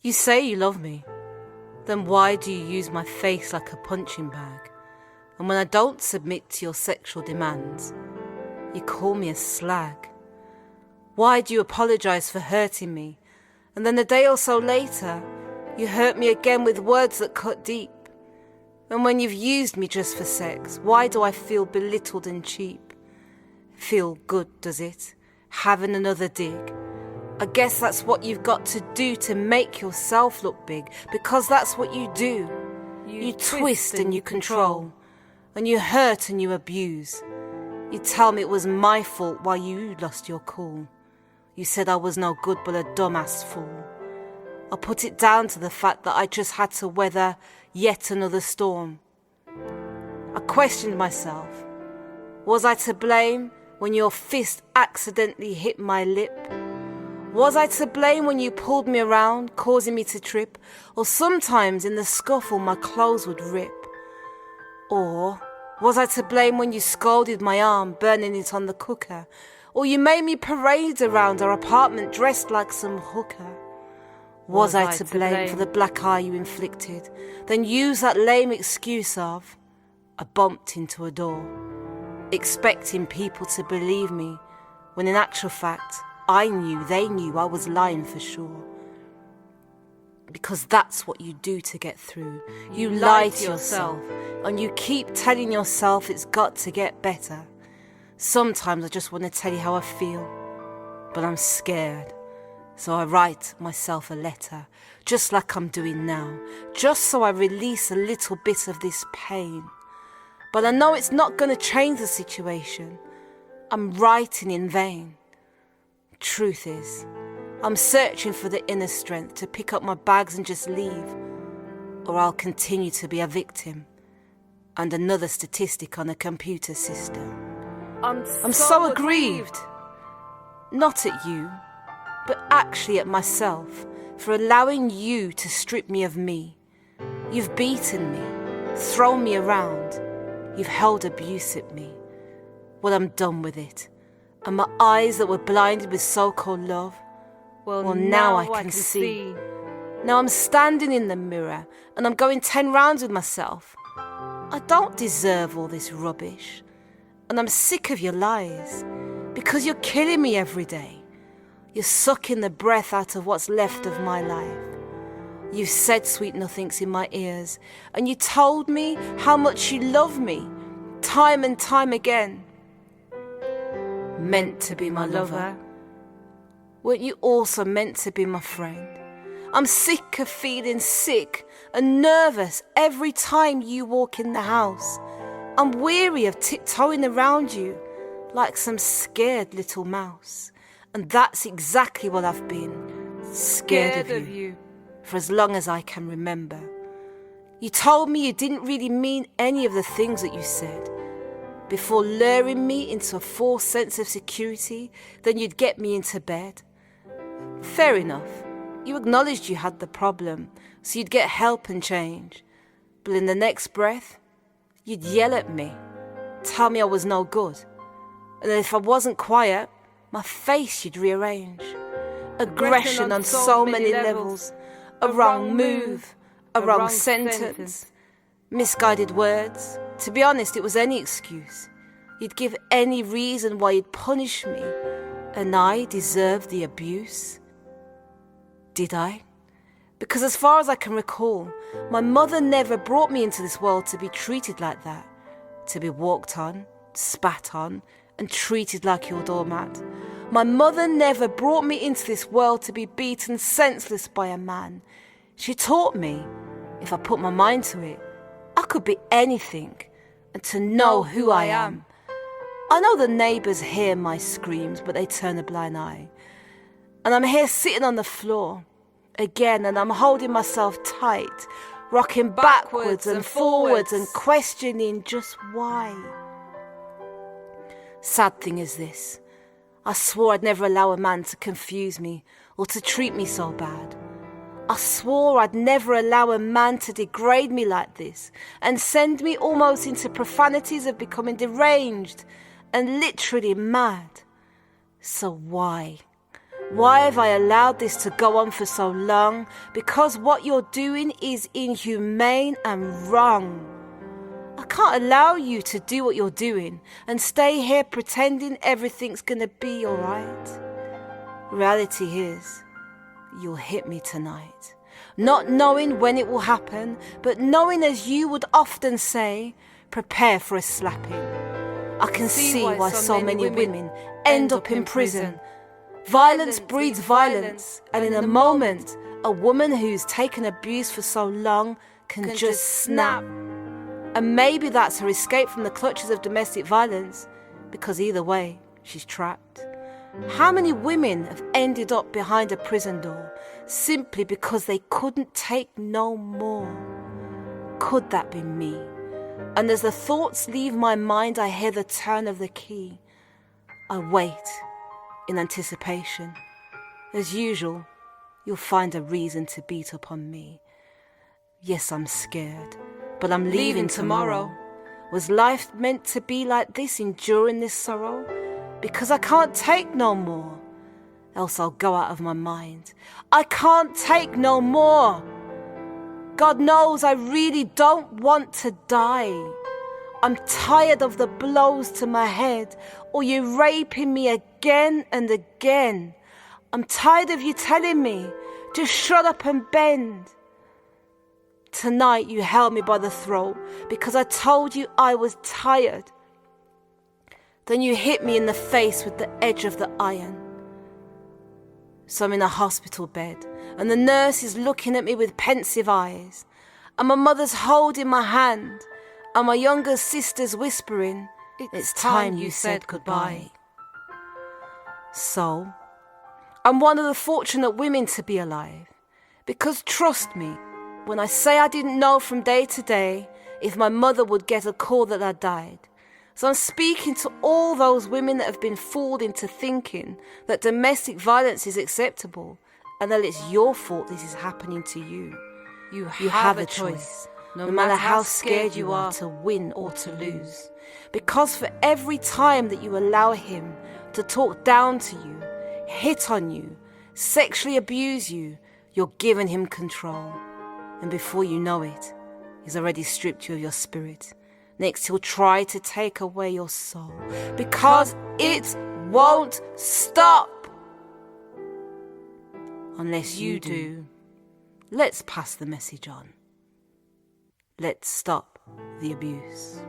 You say you love me, then why do you use my face like a punching bag? And when I don't submit to your sexual demands, you call me a slag. Why do you apologise for hurting me, and then a day or so later, you hurt me again with words that cut deep? And when you've used me just for sex, why do I feel belittled and cheap? Feel good, does it? Having another dig? I guess that's what you've got to do to make yourself look big, because that's what you do. You twist and you control, and you hurt and you abuse. You tell me it was my fault while you lost your cool. You said I was no good but a dumbass fool. I put it down to the fact that I just had to weather yet another storm. I questioned myself. Was I to blame when your fist accidentally hit my lip? Was I to blame when you pulled me around, causing me to trip? Or sometimes in the scuffle my clothes would rip? Or was I to blame when you scalded my arm, burning it on the cooker? Or you made me parade around our apartment dressed like some hooker? Was I to blame for the black eye you inflicted? Then use that lame excuse of, I bumped into a door, expecting people to believe me, when in actual fact, I knew they knew I was lying for sure. Because that's what you do to get through. You lie to yourself, and you keep telling yourself it's got to get better. Sometimes I just want to tell you how I feel, but I'm scared. So I write myself a letter, just like I'm doing now, just so I release a little bit of this pain. But I know it's not going to change the situation. I'm writing in vain. Truth is, I'm searching for the inner strength to pick up my bags and just leave, or I'll continue to be a victim and another statistic on a computer system. I'm so aggrieved, not at you, but actually at myself for allowing you to strip me of me. You've beaten me, thrown me around, you've held abuse at me. Well, I'm done with it. And my eyes that were blinded with so-called love, well now I can see. Now I'm standing in the mirror and I'm going 10 rounds with myself. I don't deserve all this rubbish. And I'm sick of your lies, because you're killing me every day. You're sucking the breath out of what's left of my life. You've said sweet nothings in my ears, and you told me how much you love me, time and time again. Meant to be my lover. Weren't you also meant to be my friend? I'm sick of feeling sick and nervous every time you walk in the house. I'm weary of tiptoeing around you like some scared little mouse. And that's exactly what I've been, scared of you, for as long as I can remember. You told me you didn't really mean any of the things that you said. Before luring me into a false sense of security, then you'd get me into bed. Fair enough, you acknowledged you had the problem, so you'd get help and change. But in the next breath, you'd yell at me, tell me I was no good. And that if I wasn't quiet, my face you'd rearrange. Aggression on so many levels. A wrong move, a wrong sentence, misguided words. To be honest, it was any excuse. You'd give any reason why you'd punish me, and I deserved the abuse. Did I? Because as far as I can recall, my mother never brought me into this world to be treated like that. To be walked on, spat on, and treated like your doormat. My mother never brought me into this world to be beaten senseless by a man. She taught me, if I put my mind to it, I could be anything, and to know who I am. I know the neighbours hear my screams, but they turn a blind eye. And I'm here sitting on the floor, again, and I'm holding myself tight, rocking backwards and forwards and questioning just why. Sad thing is this, I swore I'd never allow a man to confuse me or to treat me so bad. I swore I'd never allow a man to degrade me like this and send me almost into profanities of becoming deranged and literally mad. So why? Why have I allowed this to go on for so long? Because what you're doing is inhumane and wrong. I can't allow you to do what you're doing and stay here pretending everything's gonna be alright. Reality is, you'll hit me tonight. Not knowing when it will happen, but knowing, as you would often say, prepare for a slapping. I can see why so many women end up in prison. Violence breeds violence, and in a moment, a woman who's taken abuse for so long can just snap. And maybe that's her escape from the clutches of domestic violence, because either way, she's trapped. How many women have ended up behind a prison door simply because they couldn't take no more? Could that be me? And as the thoughts leave my mind, I hear the turn of the key. I wait in anticipation. As usual, you'll find a reason to beat up on me. Yes, I'm scared, but I'm leaving tomorrow. Was life meant to be like this, enduring this sorrow? Because I can't take no more, else I'll go out of my mind. I can't take no more. God knows I really don't want to die. I'm tired of the blows to my head, or you raping me again and again. I'm tired of you telling me, just shut up and bend. Tonight you held me by the throat because I told you I was tired. Then you hit me in the face with the edge of the iron. So I'm in a hospital bed, and the nurse is looking at me with pensive eyes, and my mother's holding my hand, and my younger sister's whispering, "It's time you said goodbye." So, I'm one of the fortunate women to be alive, because trust me, when I say I didn't know from day to day if my mother would get a call that I died. So I'm speaking to all those women that have been fooled into thinking that domestic violence is acceptable and that it's your fault this is happening to you. You have a choice, no matter how scared you are to win or to lose. Because for every time that you allow him to talk down to you, hit on you, sexually abuse you, you're giving him control. And before you know it, he's already stripped you of your spirit. Next, he'll try to take away your soul, because it won't stop. Unless you do. Let's pass the message on. Let's stop the abuse.